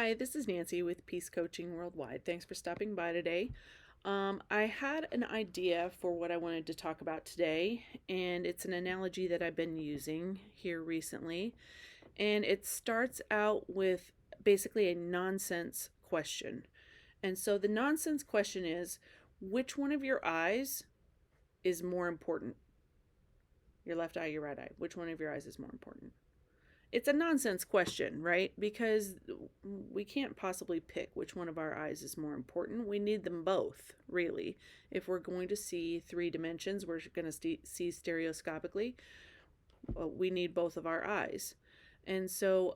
Hi, this is Nancy with Peace Coaching Worldwide. Thanks for stopping by today. I had an idea for what I wanted to talk about today, and it's an analogy that I've been using here recently. And it starts out with basically a nonsense question. And so the nonsense question is, which one of your eyes is more important? Your left eye, your right eye. Which one of your eyes is more important? It's a nonsense question, right? Because we can't possibly pick which one of our eyes is more important. We need them both, really. If we're going to see three dimensions, we're going to see stereoscopically. We need both of our eyes. And so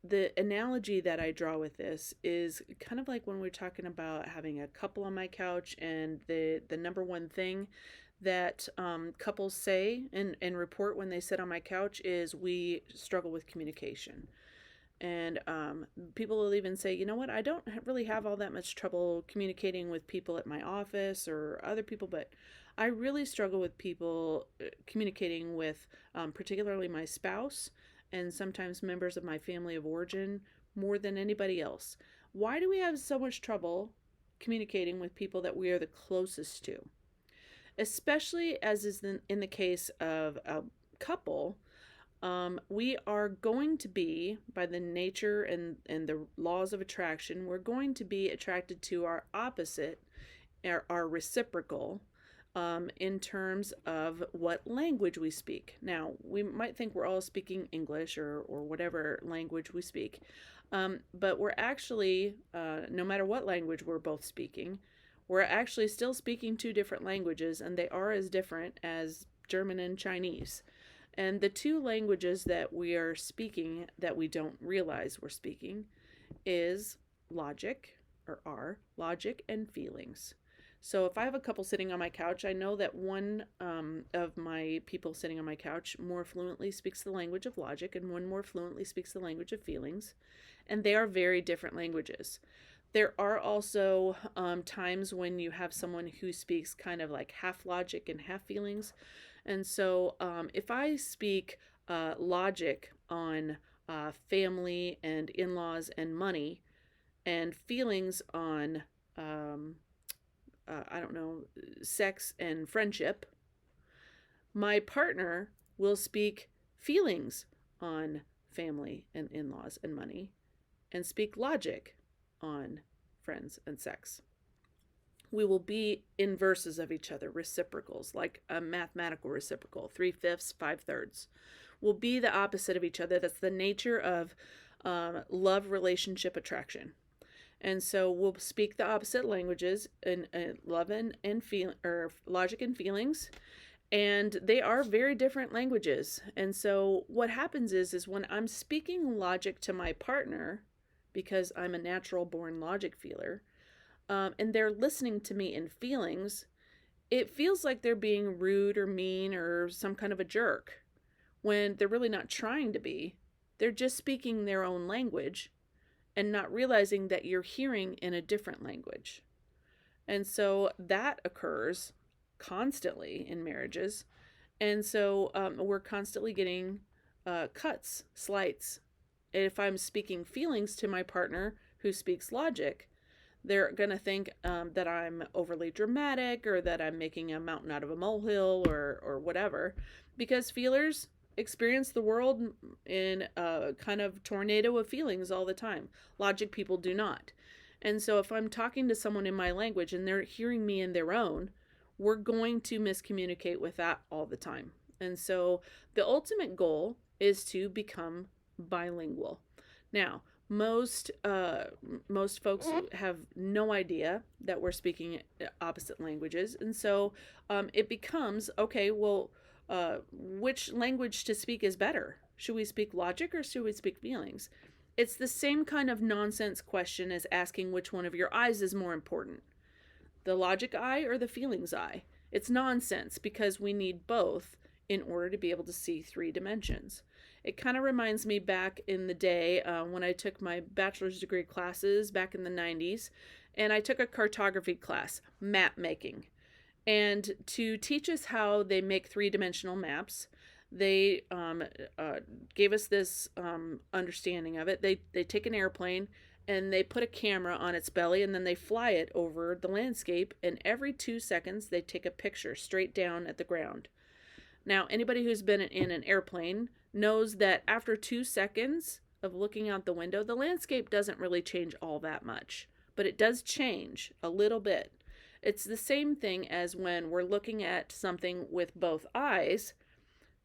the analogy that I draw with this is kind of like when we're talking about having a couple on my couch, and the number one thing that couples say and report when they sit on my couch is we struggle with communication. And people will even say, you know what, I don't really have all that much trouble communicating with people at my office or other people, but I really struggle with people communicating with particularly my spouse and sometimes members of my family of origin more than anybody else. Why do we have so much trouble communicating with people that we are the closest to? Especially as is in the case of a couple, we are going to be, by the nature and the laws of attraction, we're going to be attracted to our opposite, our reciprocal, in terms of what language we speak. Now, we might think we're all speaking English or whatever language we speak, but we're actually, no matter what language we're both speaking, we're actually still speaking two different languages, and they are as different as German and Chinese. And the two languages that we are speaking that we don't realize we're speaking is logic, or are logic, and feelings. So if I have a couple sitting on my couch, I know that one of my people sitting on my couch more fluently speaks the language of logic, and one more fluently speaks the language of feelings. And they are very different languages. There are also times when you have someone who speaks kind of like half logic and half feelings. And so if I speak logic on family and in-laws and money, and feelings on, I don't know, sex and friendship, my partner will speak feelings on family and in-laws and money, and speak logic on friends and sex. We will be inverses of each other, reciprocals, like a mathematical reciprocal, 3/5, 5/3. We'll be the opposite of each other. That's the nature of love, relationship, attraction. And so we'll speak the opposite languages in love and feel, or logic and feelings, and they are very different languages. And so what happens is when I'm speaking logic to my partner, because I'm a natural born logic feeler, and they're listening to me in feelings, it feels like they're being rude or mean or some kind of a jerk, when they're really not trying to be. They're just speaking their own language and not realizing that you're hearing in a different language. And so that occurs constantly in marriages. And so we're constantly getting cuts, slights. If I'm speaking feelings to my partner who speaks logic, they're going to think that I'm overly dramatic, or that I'm making a mountain out of a molehill, or whatever, because feelers experience the world in a kind of tornado of feelings all the time. Logic people do not. And so if I'm talking to someone in my language and they're hearing me in their own, we're going to miscommunicate with that all the time. And so the ultimate goal is to become bilingual. Now, most folks have no idea that we're speaking opposite languages, and so it becomes, okay, well, which language to speak is better? Should we speak logic or should we speak feelings? It's the same kind of nonsense question as asking which one of your eyes is more important, the logic eye or the feelings eye. It's nonsense, because we need both in order to be able to see three dimensions. It kind of reminds me back in the day when I took my bachelor's degree classes back in the 90s, and I took a cartography class, map making. And to teach us how they make three-dimensional maps, they gave us this understanding of it. They take an airplane and they put a camera on its belly and then they fly it over the landscape, and every 2 seconds they take a picture straight down at the ground. Now, anybody who's been in an airplane knows that after 2 seconds of looking out the window, the landscape doesn't really change all that much, but it does change a little bit. It's the same thing as when we're looking at something with both eyes.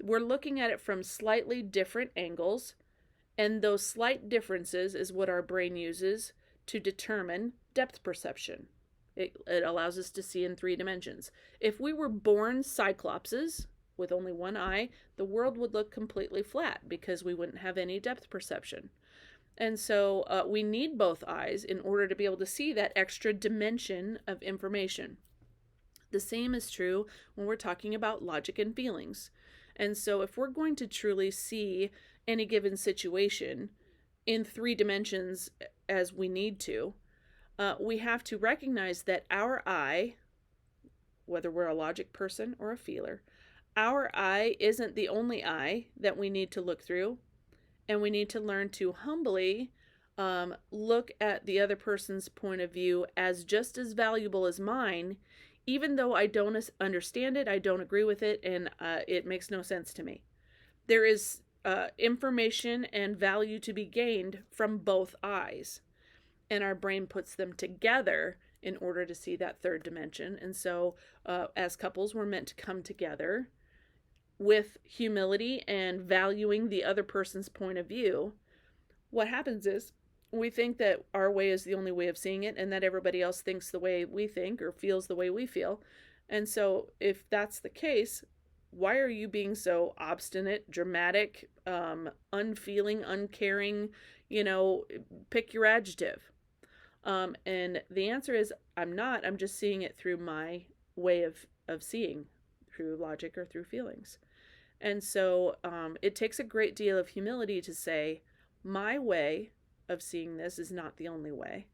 We're looking at it from slightly different angles, and those slight differences is what our brain uses to determine depth perception. It allows us to see in 3 dimensions. If we were born cyclopses with only one eye, the world would look completely flat because we wouldn't have any depth perception. And so we need both eyes in order to be able to see that extra dimension of information. The same is true when we're talking about logic and feelings. And so if we're going to truly see any given situation in 3 dimensions as we need to, we have to recognize that our eye, whether we're a logic person or a feeler, our eye isn't the only eye that we need to look through, and we need to learn to humbly look at the other person's point of view as just as valuable as mine, even though I don't understand it, I don't agree with it, and it makes no sense to me. There is information and value to be gained from both eyes, and our brain puts them together in order to see that 3rd dimension. And so as couples, we're meant to come together with humility and valuing the other person's point of view. What happens is we think that our way is the only way of seeing it, and that everybody else thinks the way we think or feels the way we feel. And so if that's the case, why are you being so obstinate, dramatic, unfeeling, uncaring, pick your adjective? And the answer is, I'm not. I'm just seeing it through my way of seeing, through logic or through feelings. And so it takes a great deal of humility to say, my way of seeing this is not the only way.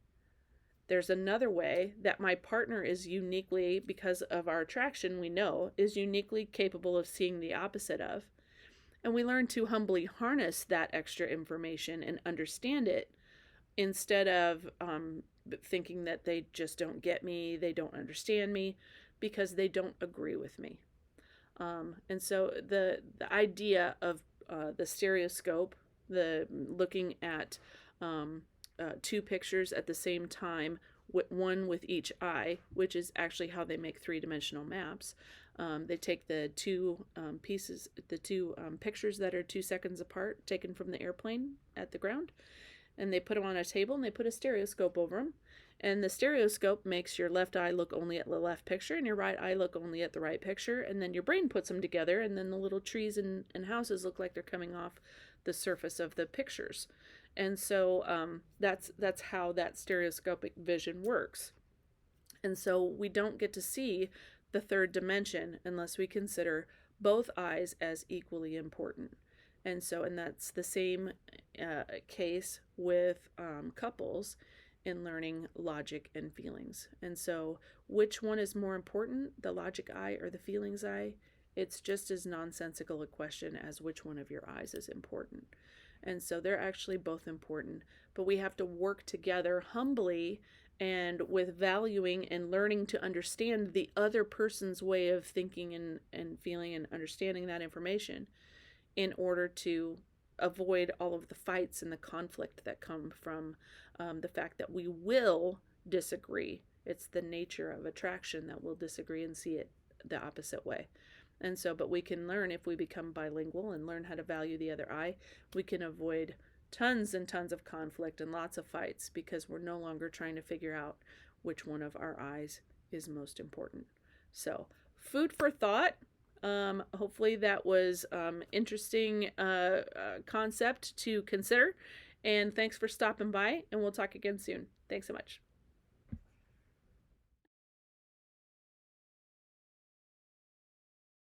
There's another way that my partner is uniquely, because of our attraction, we know, is uniquely capable of seeing the opposite of. And we learn to humbly harness that extra information and understand it, instead of thinking that they just don't get me, they don't understand me, because they don't agree with me. And so the idea of the stereoscope, the looking at 2 pictures at the same time, one with each eye, which is actually how they make 3-dimensional maps. They take the 2 pieces, the 2 pictures that are 2 seconds apart, taken from the airplane at the ground, and they put them on a table, and they put a stereoscope over them. And the stereoscope makes your left eye look only at the left picture and your right eye look only at the right picture. And then your brain puts them together, and then the little trees and houses look like they're coming off the surface of the pictures. And so that's how that stereoscopic vision works. And so we don't get to see the 3rd dimension unless we consider both eyes as equally important. And that's the same case with couples in learning logic and feelings. And so which one is more important, the logic eye or the feelings eye? It's just as nonsensical a question as which one of your eyes is important. And so they're actually both important, but we have to work together humbly and with valuing and learning to understand the other person's way of thinking and feeling and understanding that information, in order to avoid all of the fights and the conflict that come from the fact that we will disagree. It's the nature of attraction that we'll disagree and see it the opposite way. And so, but we can learn, if we become bilingual and learn how to value the other eye, we can avoid tons and tons of conflict and lots of fights, because we're no longer trying to figure out which one of our eyes is most important. So, food for thought. Hopefully that was interesting concept to consider. And thanks for stopping by, and we'll talk again soon. Thanks so much.